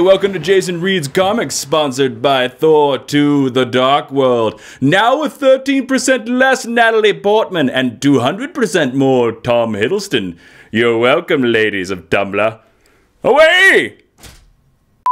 welcome to Jason Reed's Comics, sponsored by Thor 2 The Dark World. Now with 13% less Natalie Portman and 200% more Tom Hiddleston. You're welcome, ladies of Tumblr. Away!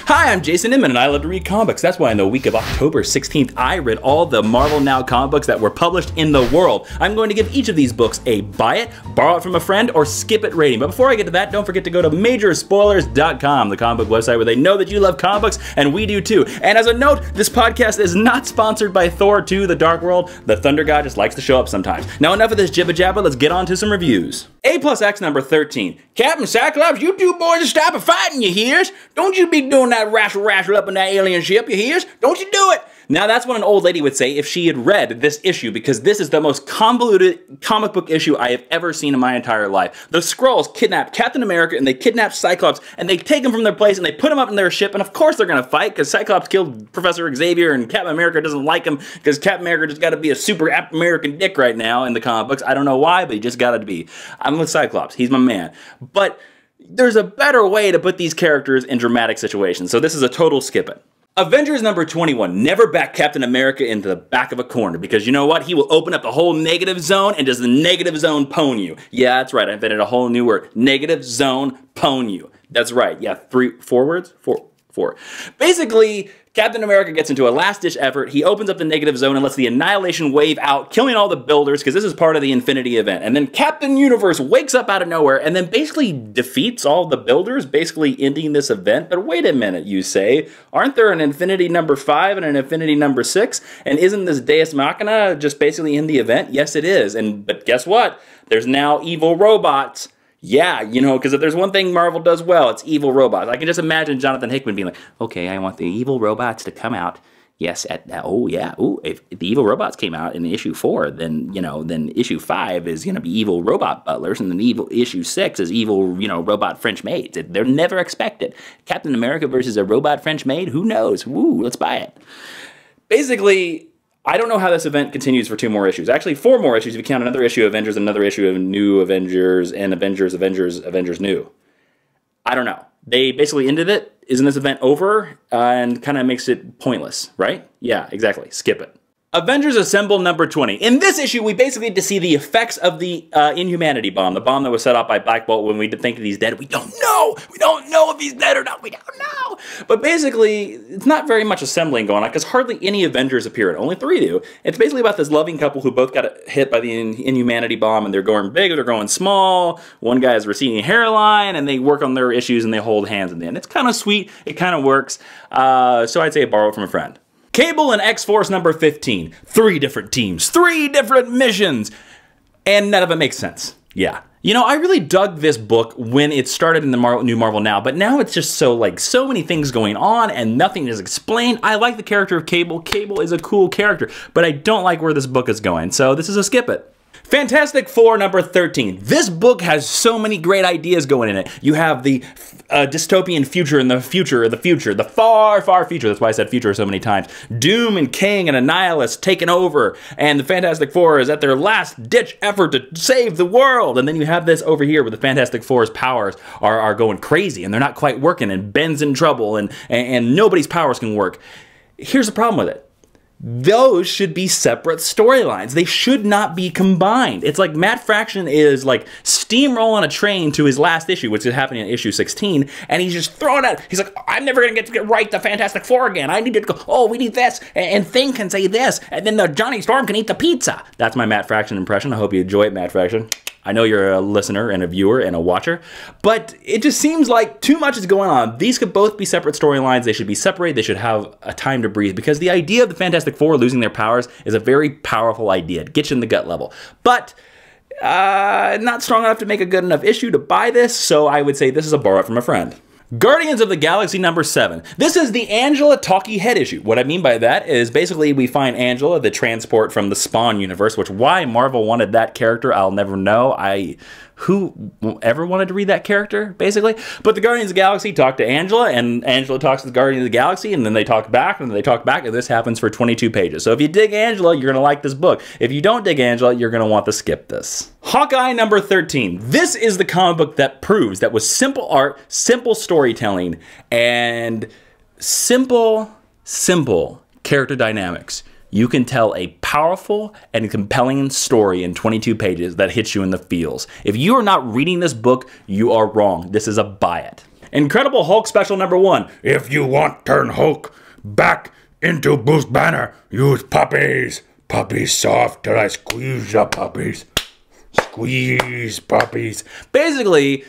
Hi, I'm Jason Inman, and I love to read comics. That's why in the week of October 16th, I read all the Marvel Now comic books that were published in the world. I'm going to give each of these books a buy it, borrow it from a friend, or skip it rating. But before I get to that, don't forget to go to majorspoilers.com, the comic book website where they know that you love comic books, and we do too. And as a note, this podcast is not sponsored by Thor 2 The Dark World. The Thunder God just likes to show up sometimes. Now enough of this jibba-jabba, let's get on to some reviews. A+X number 13. Captain Cyclops, you two boys are stopping fighting, you hears? Don't you be doing that rassle up in that alien ship, you hears? Don't you do it! Now that's what an old lady would say if she had read this issue, because this is the most convoluted comic book issue I have ever seen in my entire life. The Skrulls kidnap Captain America and they kidnap Cyclops and they take him from their place and they put him up in their ship, and of course they're gonna fight because Cyclops killed Professor Xavier and Captain America doesn't like him because Captain America just gotta be a super American dick right now in the comic books. I don't know why, but he just gotta be. I'm with Cyclops, he's my man. But there's a better way to put these characters in dramatic situations, so this is a total skip it. Avengers number 21, never back Captain America into the back of a corner, because you know what? He will open up the whole negative zone and does the negative zone pwn you. Yeah, that's right, I invented a whole new word. Negative zone pwn you. That's right, yeah, four words? Four. Basically, Captain America gets into a last-ditch effort. He opens up the negative zone and lets the Annihilation Wave out, killing all the builders, because this is part of the Infinity event. And then Captain Universe wakes up out of nowhere and then basically defeats all the builders, basically ending this event. But wait a minute, you say. Aren't there an Infinity number 5 and an Infinity number 6? And isn't this Deus Machina just basically in the event? Yes, it is. But guess what? There's now evil robots. Yeah, you know, because if there's one thing Marvel does well, it's evil robots. I can just imagine Jonathan Hickman being like, okay, I want the evil robots to come out. Yes, if the evil robots came out in issue 4, then, you know, then issue 5 is going to be evil robot butlers, and then issue 6 is evil, you know, robot French maids. They're never expected. Captain America versus a robot French maid? Who knows? Woo, let's buy it. Basically, I don't know how this event continues for 2 more issues. Actually, 4 more issues if you count another issue of Avengers, another issue of New Avengers, and Avengers New. I don't know. They basically ended it. Isn't this event over? And kind of makes it pointless, right? Yeah, exactly. Skip it. Avengers Assemble number 20. In this issue, we basically get to see the effects of the Inhumanity bomb, the bomb that was set off by Black Bolt when we think that he's dead. We don't know. We don't know if he's dead or not. We don't know. But basically, it's not very much assembling going on because hardly any Avengers appear. Only 3 do. It's basically about this loving couple who both got hit by the Inhumanity bomb, and they're going big or they're going small. One guy has receding hairline, and they work on their issues and they hold hands in the end. It's kind of sweet. It kind of works. So I'd say borrow it from a friend. Cable and X-Force number 15. 3 different teams, 3 different missions, and none of it makes sense. Yeah. You know, I really dug this book when it started in the new Marvel Now, but now it's just so many things going on and nothing is explained. I like the character of Cable. Cable is a cool character, but I don't like where this book is going, so this is a skip it. Fantastic Four number 13. This book has so many great ideas going in it. You have the dystopian future and the far, far future. That's why I said future so many times. Doom and King and Annihilus taking over, and the Fantastic Four is at their last-ditch effort to save the world. And then you have this over here where the Fantastic Four's powers are going crazy, and they're not quite working, and Ben's in trouble, and nobody's powers can work. Here's the problem with it. Those should be separate storylines. They should not be combined. It's like Matt Fraction is like steamrolling a train to his last issue, which is happening in issue 16, and he's just throwing out. He's like, I'm never gonna get right the Fantastic Four again. I need to go. Oh, we need this, and Thing can say this, and then the Johnny Storm can eat the pizza. That's my Matt Fraction impression. I hope you enjoy it, Matt Fraction. I know you're a listener and a viewer and a watcher, but it just seems like too much is going on. These could both be separate storylines. They should be separated. They should have a time to breathe, because the idea of the Fantastic Four losing their powers is a very powerful idea. It gets you in the gut level. But not strong enough to make a good enough issue to buy this, so I would say this is a borrow from a friend. Guardians of the Galaxy number 7. This is the Angela talkie head issue. What I mean by that is basically we find Angela, the transport from the Spawn universe, which why Marvel wanted that character, I'll never know. who ever wanted to read that character, basically? But the Guardians of the Galaxy talk to Angela, and Angela talks to the Guardians of the Galaxy, and then they talk back, and then they talk back, and this happens for 22 pages. So if you dig Angela, you're going to like this book. If you don't dig Angela, you're going to want to skip this. Hawkeye number 13. This is the comic book that proves that with simple art, simple storytelling, and simple character dynamics, you can tell a powerful and compelling story in 22 pages that hits you in the feels. If you are not reading this book, you are wrong. This is a buy it. Incredible Hulk special number 1. If you want turn Hulk back into Bruce Banner, use puppies. Puppies soft till I squeeze the puppies. Squeeze puppies. Basically,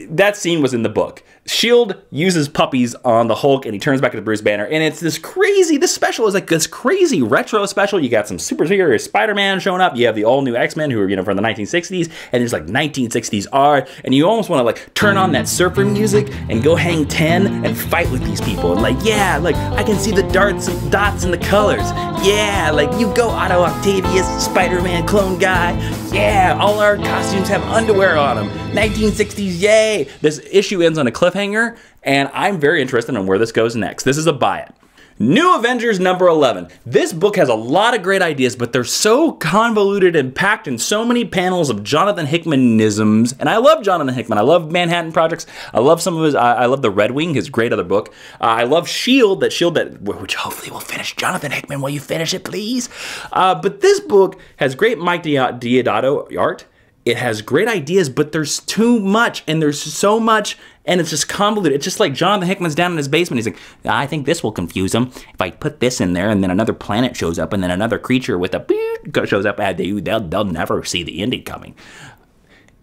that scene was in the book. S.H.I.E.L.D. uses puppies on the Hulk, and he turns back into Bruce Banner, and it's this crazy, this special is like this crazy retro special. You got some superhero Spider-Man showing up, you have the all-new X-Men who are, you know, from the 1960s, and there's like 1960s art, and you almost want to like turn on that surfer music and go hang 10 and fight with these people, and like, yeah, like, I can see the darts and dots and the colors, yeah, like, you go Otto Octavius, Spider-Man clone guy, yeah, all our costumes have underwear on them, 1960s, yay! This issue ends on a cliffhanger, and I'm very interested in where this goes next. This is a buy it. New Avengers number 11. This book has a lot of great ideas, but they're so convoluted and packed in so many panels of Jonathan Hickman-isms. And I love Jonathan Hickman. I love Manhattan Projects. I love some of his, I love The Red Wing, his great other book. I love S.H.I.E.L.D., which hopefully will finish. Jonathan Hickman, will you finish it, please? But this book has great Mike Deodato art. It has great ideas, but there's too much, and there's so much, and it's just convoluted. It's just like Jonathan Hickman's down in his basement. He's like, I think this will confuse him. If I put this in there, and then another planet shows up, and then another creature with a beep shows up, they'll never see the ending coming.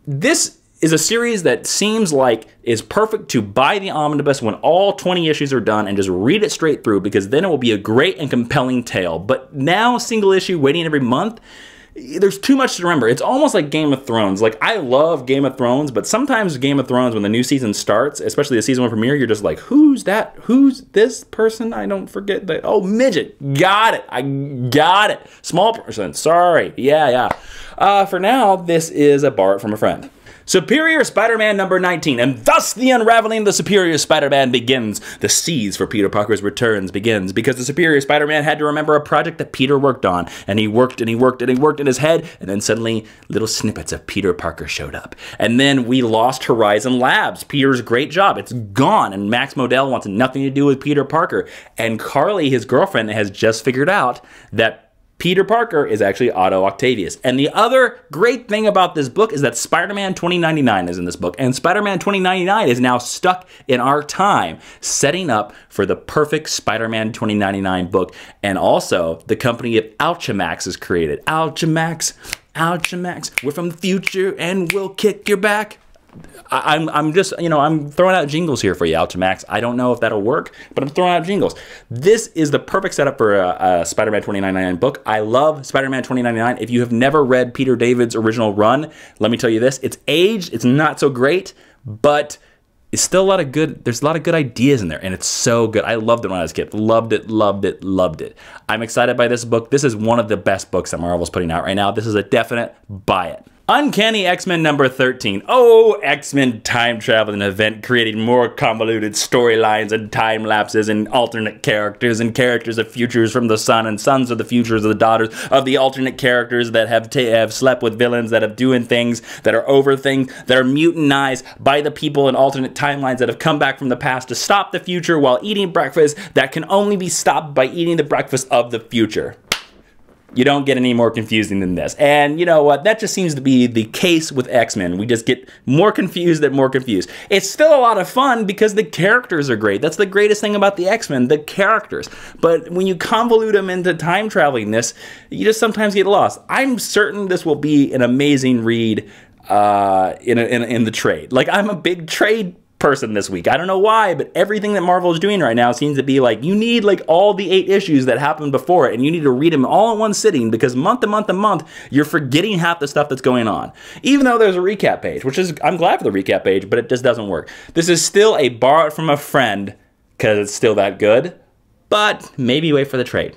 This is a series that seems like is perfect to buy the omnibus when all 20 issues are done and just read it straight through, because then it will be a great and compelling tale. But now, single issue, waiting every month, there's too much to remember. It's almost like Game of Thrones. Like, I love Game of Thrones, but sometimes Game of Thrones, when the new season starts, especially the season 1 premiere, you're just like, who's that? Who's this person? I don't forget that. Oh, midget. Got it. I got it. Small person. Sorry. Yeah. For now, this is a borrow from a friend. Superior Spider-Man number 19, and thus the unraveling of the Superior Spider-Man begins. The seas for Peter Parker's returns begins, because the Superior Spider-Man had to remember a project that Peter worked on, and he worked and he worked and he worked in his head, and then suddenly little snippets of Peter Parker showed up. And then we lost Horizon Labs, Peter's great job. It's gone, and Max Modell wants nothing to do with Peter Parker. And Carly, his girlfriend, has just figured out that Peter Parker is actually Otto Octavius. And the other great thing about this book is that Spider-Man 2099 is in this book. And Spider-Man 2099 is now stuck in our time, setting up for the perfect Spider-Man 2099 book. And also, the company of Alchemax is created. Alchemax, we're from the future and we'll kick your back. I'm just, you know, I'm throwing out jingles here for you, Alchemax. I don't know if that'll work, but I'm throwing out jingles. This is the perfect setup for a Spider-Man 2099 book. I love Spider-Man 2099. If you have never read Peter David's original run, let me tell you this. It's aged. It's not so great, but it's still a lot of good, there's a lot of good ideas in there, and it's so good. I loved it when I was a kid. Loved it, loved it, loved it. I'm excited by this book. This is one of the best books that Marvel's putting out right now. This is a definite buy it. Uncanny X-Men number 13. Oh, X-Men time traveling event creating more convoluted storylines and time lapses and alternate characters and characters of futures from the sun and sons of the futures of the daughters of the alternate characters that have slept with villains, that have doing things, that are over things, that are mutantized by the people in alternate timelines that have come back from the past to stop the future while eating breakfast that can only be stopped by eating the breakfast of the future. You don't get any more confusing than this. And you know what? That just seems to be the case with X-Men. We just get more confused and more confused. It's still a lot of fun because the characters are great. That's the greatest thing about the X-Men, the characters. But when you convolute them into time travelingness, you just sometimes get lost. I'm certain this will be an amazing read in the trade. Like, I'm a big trade person this week. I don't know why, but everything that Marvel is doing right now seems to be like, you need like all the 8 issues that happened before it, and you need to read them all in one sitting, because month to month to month, you're forgetting half the stuff that's going on. Even though there's a recap page, which is, I'm glad for the recap page, but it just doesn't work. This is still a borrow it from a friend, because it's still that good, but maybe wait for the trade.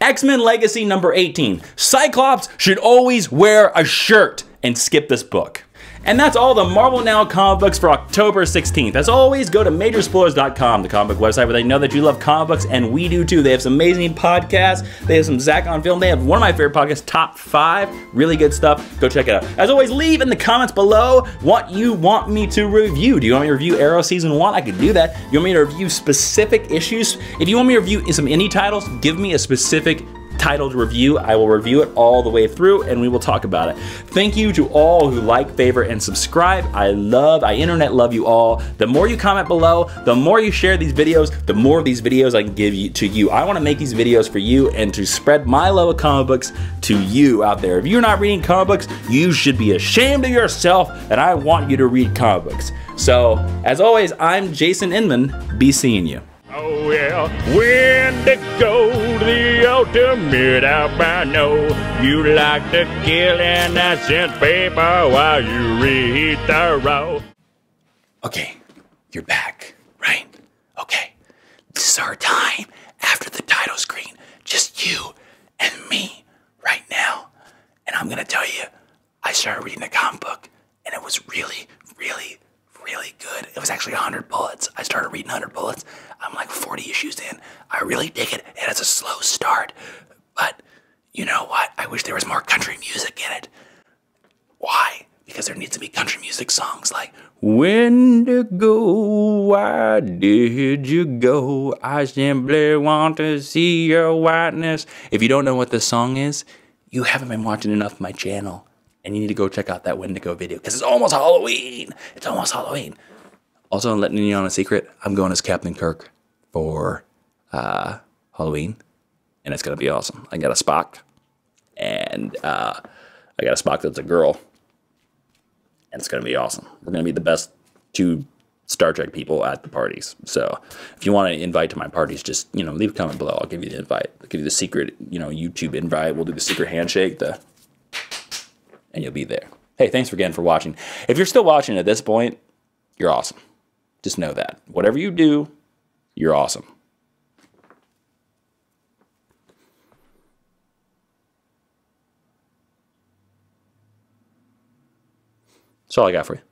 X-Men Legacy number 18. Cyclops should always wear a shirt, and skip this book. And that's all the Marvel Now comic books for October 16th. As always, go to majorspoilers.com, the comic book website where they know that you love comic books, and we do too. They have some amazing podcasts. They have some Zach on Film. They have one of my favorite podcasts, Top 5. Really good stuff. Go check it out. As always, leave in the comments below what you want me to review. Do you want me to review Arrow Season 1? I could do that. You want me to review specific issues? If you want me to review some indie titles, give me a specific titled review. I will review it all the way through and we will talk about it. Thank you to all who like, favorite, and subscribe. I internet love you all. The more you comment below, the more you share these videos, the more of these videos I can give you to you. I want to make these videos for you and to spread my love of comic books to you out there. If you're not reading comic books, you should be ashamed of yourself, and I want you to read comic books. So, as always, I'm Jason Inman. Be seeing you. Oh yeah, when to go to the ultimate albino. You like to kill and send paper while you read the row. Okay, you're back, right? Okay, this is our time after the title screen. Just you and me right now. And I'm gonna tell you, I started reading a comic book and it was really, really, really good. It was actually 100 bullets. I started reading 100 bullets. I'm like 40 issues in. I really dig it. It has a slow start. But you know what? I wish there was more country music in it. Why? Because there needs to be country music songs like When to Go, Why Did You Go? I Simply Want to See Your Whiteness. If you don't know what this song is, you haven't been watching enough of my channel. And you need to go check out that When to Go video because it's almost Halloween. It's almost Halloween. Also, I'm letting you on a secret. I'm going as Captain Kirk for Halloween, and it's gonna be awesome. I got a Spock, and I got a Spock that's a girl, and it's gonna be awesome. We're gonna be the best two Star Trek people at the parties. So, if you want to invite to my parties, just leave a comment below. I'll give you the invite. I'll give you the secret YouTube invite. We'll do the secret handshake. And you'll be there. Hey, thanks again for watching. If you're still watching at this point, you're awesome. Just know that. Whatever you do, you're awesome. That's all I got for you.